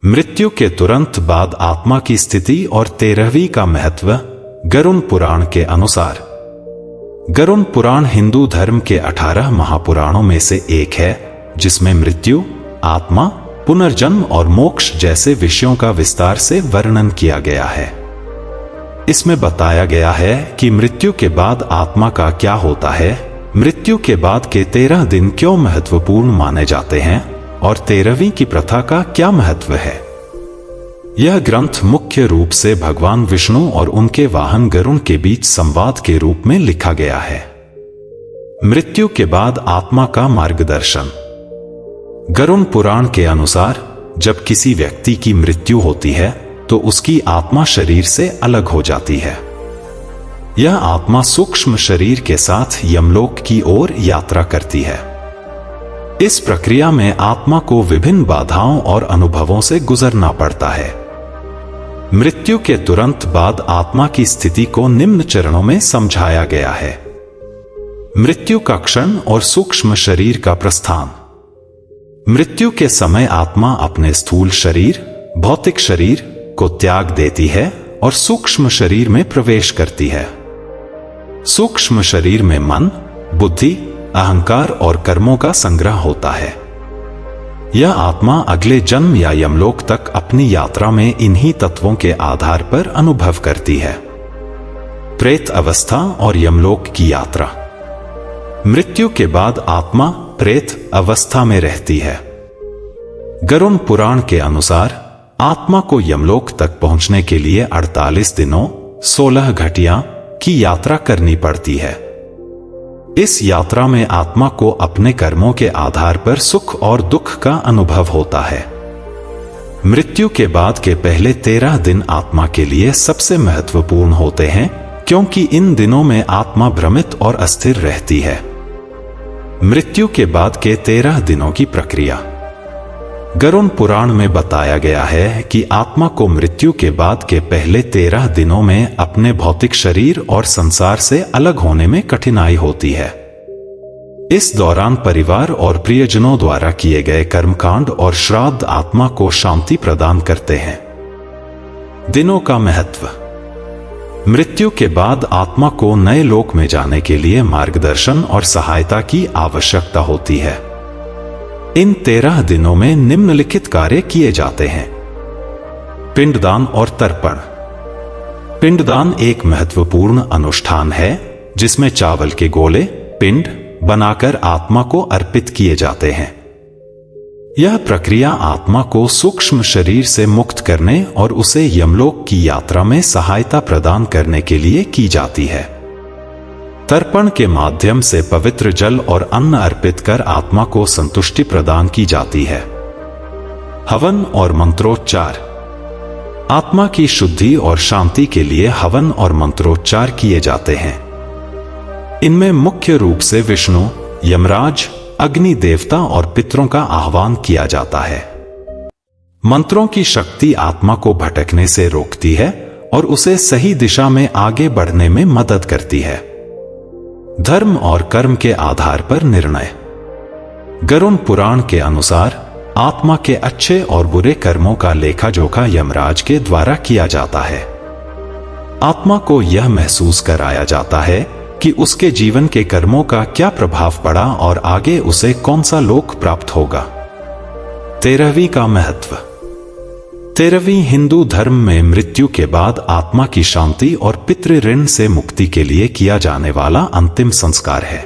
मृत्यु के तुरंत बाद आत्मा की स्थिति और 13वीं का महत्व। गरुड़ पुराण के अनुसार गरुड़ पुराण हिंदू धर्म के 18 महापुराणों में से एक है, जिसमें मृत्यु, आत्मा, पुनर्जन्म और मोक्ष जैसे विषयों का विस्तार से वर्णन किया गया है। इसमें बताया गया है कि मृत्यु के बाद आत्मा का क्या होता है, मृत्यु के बाद के 13 दिन क्यों महत्वपूर्ण माने जाते हैं और 13वीं की प्रथा का क्या महत्व है। यह ग्रंथ मुख्य रूप से भगवान विष्णु और उनके वाहन गरुड़ के बीच संवाद के रूप में लिखा गया है। मृत्यु के बाद आत्मा का मार्गदर्शन। गरुड़ पुराण के अनुसार जब किसी व्यक्ति की मृत्यु होती है तो उसकी आत्मा शरीर से अलग हो जाती है। यह आत्मा सूक्ष्म शरीर के साथ यमलोक की ओर यात्रा करती है। इस प्रक्रिया में आत्मा को विभिन्न बाधाओं और अनुभवों से गुजरना पड़ता है। मृत्यु के तुरंत बाद आत्मा की स्थिति को निम्न चरणों में समझाया गया है। मृत्यु का क्षण और सूक्ष्म शरीर का प्रस्थान। मृत्यु के समय आत्मा अपने स्थूल शरीर, भौतिक शरीर को त्याग देती है और सूक्ष्म शरीर में प्रवेश करती है। सूक्ष्म शरीर में मन, बुद्धि, अहंकार और कर्मों का संग्रह होता है। यह आत्मा अगले जन्म या यमलोक तक अपनी यात्रा में इन्हीं तत्वों के आधार पर अनुभव करती है। प्रेत अवस्था और यमलोक की यात्रा। मृत्यु के बाद आत्मा प्रेत अवस्था में रहती है। गरुड़ पुराण के अनुसार आत्मा को यमलोक तक पहुंचने के लिए 48 दिनों 16 घटिया की यात्रा करनी पड़ती है। इस यात्रा में आत्मा को अपने कर्मों के आधार पर सुख और दुख का अनुभव होता है। मृत्यु के बाद के पहले 13 दिन आत्मा के लिए सबसे महत्वपूर्ण होते हैं, क्योंकि इन दिनों में आत्मा भ्रमित और अस्थिर रहती है। मृत्यु के बाद के 13 दिनों की प्रक्रिया। गरुड़ पुराण में बताया गया है कि आत्मा को मृत्यु के बाद के पहले 13 दिनों में अपने भौतिक शरीर और संसार से अलग होने में कठिनाई होती है। इस दौरान परिवार और प्रियजनों द्वारा किए गए कर्मकांड और श्राद्ध आत्मा को शांति प्रदान करते हैं। दिनों का महत्व। मृत्यु के बाद आत्मा को नए लोक में जाने के लिए मार्गदर्शन और सहायता की आवश्यकता होती है। इन 13 दिनों में निम्नलिखित कार्य किए जाते हैं। पिंडदान और तर्पण। पिंडदान एक महत्वपूर्ण अनुष्ठान है, जिसमें चावल के गोले, पिंड बनाकर आत्मा को अर्पित किए जाते हैं। यह प्रक्रिया आत्मा को सूक्ष्म शरीर से मुक्त करने और उसे यमलोक की यात्रा में सहायता प्रदान करने के लिए की जाती है। तर्पण के माध्यम से पवित्र जल और अन्न अर्पित कर आत्मा को संतुष्टि प्रदान की जाती है। हवन और मंत्रोच्चार। आत्मा की शुद्धि और शांति के लिए हवन और मंत्रोच्चार किए जाते हैं। इनमें मुख्य रूप से विष्णु, यमराज, अग्नि देवता और पितरों का आह्वान किया जाता है। मंत्रों की शक्ति आत्मा को भटकने से रोकती है और उसे सही दिशा में आगे बढ़ने में मदद करती है। धर्म और कर्म के आधार पर निर्णय। गरुड़ पुराण के अनुसार आत्मा के अच्छे और बुरे कर्मों का लेखा जोखा यमराज के द्वारा किया जाता है। आत्मा को यह महसूस कराया जाता है कि उसके जीवन के कर्मों का क्या प्रभाव पड़ा और आगे उसे कौन सा लोक प्राप्त होगा। 13वीं का महत्व। 13वीं हिंदू धर्म में मृत्यु के बाद आत्मा की शांति और पितृ ऋण से मुक्ति के लिए किया जाने वाला अंतिम संस्कार है।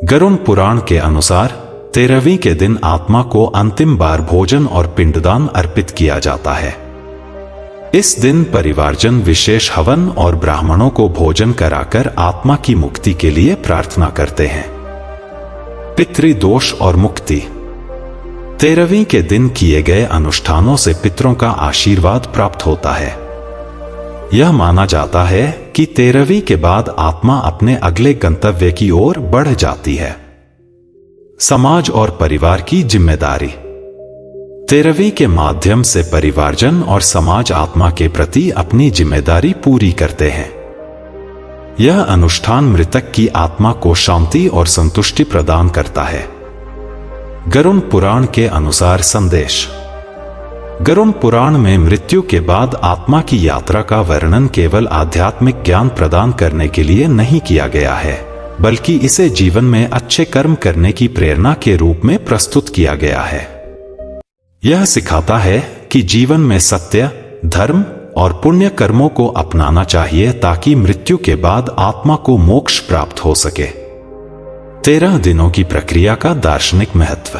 गरुड़ पुराण के अनुसार 13वीं के दिन आत्मा को अंतिम बार भोजन और पिंडदान अर्पित किया जाता है। इस दिन परिवारजन विशेष हवन और ब्राह्मणों को भोजन कराकर आत्मा की मुक्ति के लिए प्रार्थना करते हैं। पितृदोष और मुक्ति। 13वीं के दिन किए गए अनुष्ठानों से पितरों का आशीर्वाद प्राप्त होता है। यह माना जाता है कि 13वीं के बाद आत्मा अपने अगले गंतव्य की ओर बढ़ जाती है। समाज और परिवार की जिम्मेदारी। 13वीं के माध्यम से परिवारजन और समाज आत्मा के प्रति अपनी जिम्मेदारी पूरी करते हैं। यह अनुष्ठान मृतक की आत्मा को शांति और संतुष्टि प्रदान करता है। गरुड़ पुराण के अनुसार संदेश। गरुड़ पुराण में मृत्यु के बाद आत्मा की यात्रा का वर्णन केवल आध्यात्मिक ज्ञान प्रदान करने के लिए नहीं किया गया है, बल्कि इसे जीवन में अच्छे कर्म करने की प्रेरणा के रूप में प्रस्तुत किया गया है। यह सिखाता है कि जीवन में सत्य, धर्म और पुण्य कर्मों को अपनाना चाहिए ताकि मृत्यु के बाद आत्मा को मोक्ष प्राप्त हो सके। 13 दिनों की प्रक्रिया का दार्शनिक महत्व।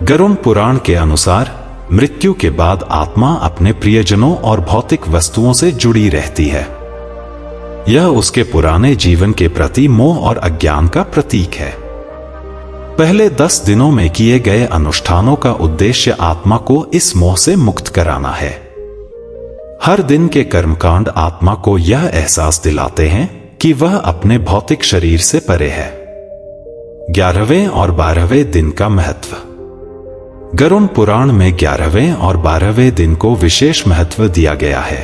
गरुड़ पुराण के अनुसार मृत्यु के बाद आत्मा अपने प्रियजनों और भौतिक वस्तुओं से जुड़ी रहती है। यह उसके पुराने जीवन के प्रति मोह और अज्ञान का प्रतीक है। पहले 10 दिनों में किए गए अनुष्ठानों का उद्देश्य आत्मा को इस मोह से मुक्त कराना है। हर दिन के कर्मकांड आत्मा को यह एहसास दिलाते हैं कि वह अपने भौतिक शरीर से परे है। 11वें और 12वें दिन का महत्व। गरुड़ पुराण में 11वें और 12वें दिन को विशेष महत्व दिया गया है।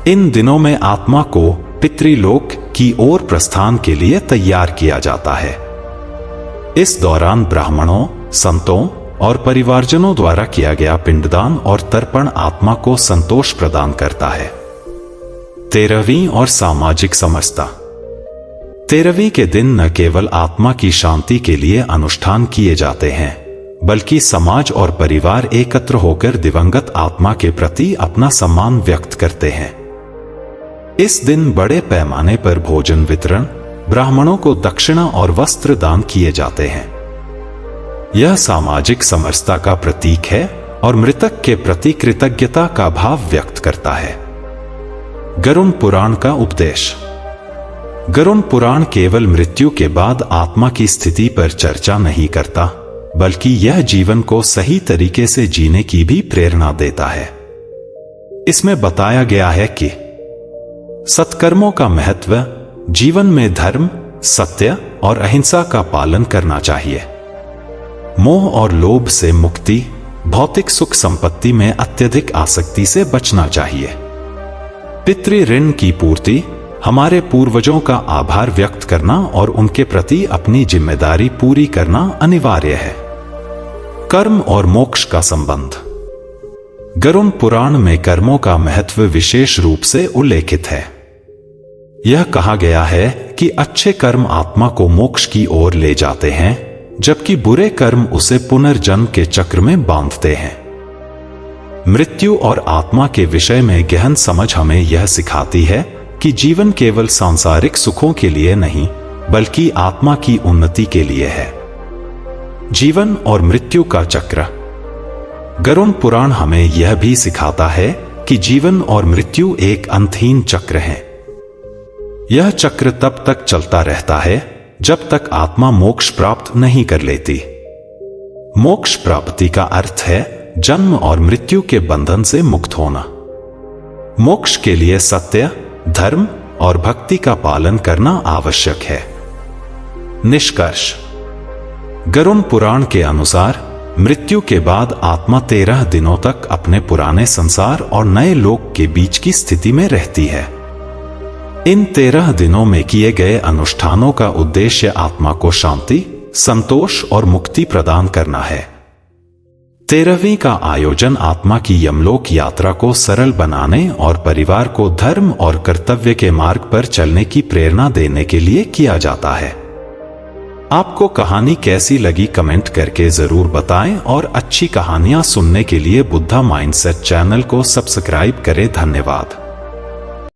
इन दिनों में आत्मा को पितृलोक की ओर प्रस्थान के लिए तैयार किया जाता है। इस दौरान ब्राह्मणों, संतों और परिवारजनों द्वारा किया गया पिंडदान और तर्पण आत्मा को संतोष प्रदान करता है। 13वीं और सामाजिक समरसता। 13वीं के दिन न केवल आत्मा की शांति के लिए अनुष्ठान किए जाते हैं, बल्कि समाज और परिवार एकत्र होकर दिवंगत आत्मा के प्रति अपना सम्मान व्यक्त करते हैं। इस दिन बड़े पैमाने पर भोजन वितरण, ब्राह्मणों को दक्षिणा और वस्त्र दान किए जाते हैं। यह सामाजिक समरसता का प्रतीक है और मृतक के प्रति कृतज्ञता का भाव व्यक्त करता है। गरुड़ पुराण का उपदेश। गरुड़ पुराण केवल मृत्यु के बाद आत्मा की स्थिति पर चर्चा नहीं करता, बल्कि यह जीवन को सही तरीके से जीने की भी प्रेरणा देता है। इसमें बताया गया है कि सत्कर्मों का महत्व, जीवन में धर्म, सत्य और अहिंसा का पालन करना चाहिए। मोह और लोभ से मुक्ति, भौतिक सुख संपत्ति में अत्यधिक आसक्ति से बचना चाहिए। पितृ ऋण की पूर्ति, हमारे पूर्वजों का आभार व्यक्त करना और उनके प्रति अपनी जिम्मेदारी पूरी करना अनिवार्य है। कर्म और मोक्ष का संबंध। गरुड़ पुराण में कर्मों का महत्व विशेष रूप से उल्लेखित है। यह कहा गया है कि अच्छे कर्म आत्मा को मोक्ष की ओर ले जाते हैं, जबकि बुरे कर्म उसे पुनर्जन्म के चक्र में बांधते हैं। मृत्यु और आत्मा के विषय में गहन समझ हमें यह सिखाती है कि जीवन केवल सांसारिक सुखों के लिए नहीं, बल्कि आत्मा की उन्नति के लिए है। जीवन और मृत्यु का चक्र। गरुड़ पुराण हमें यह भी सिखाता है कि जीवन और मृत्यु एक अंतहीन चक्र है। यह चक्र तब तक चलता रहता है जब तक आत्मा मोक्ष प्राप्त नहीं कर लेती। मोक्ष प्राप्ति का अर्थ है जन्म और मृत्यु के बंधन से मुक्त होना। मोक्ष के लिए सत्य, धर्म और भक्ति का पालन करना आवश्यक है। निष्कर्ष। गरुड़ पुराण के अनुसार मृत्यु के बाद आत्मा 13 दिनों तक अपने पुराने संसार और नए लोक के बीच की स्थिति में रहती है। इन 13 दिनों में किए गए अनुष्ठानों का उद्देश्य आत्मा को शांति, संतोष और मुक्ति प्रदान करना है। 13वीं का आयोजन आत्मा की यमलोक यात्रा को सरल बनाने और परिवार को धर्म और कर्तव्य के मार्ग पर चलने की प्रेरणा देने के लिए किया जाता है। आपको कहानी कैसी लगी कमेंट करके जरूर बताएं और अच्छी कहानियां सुनने के लिए बुद्धा माइंडसेट चैनल को सब्सक्राइब करें। धन्यवाद।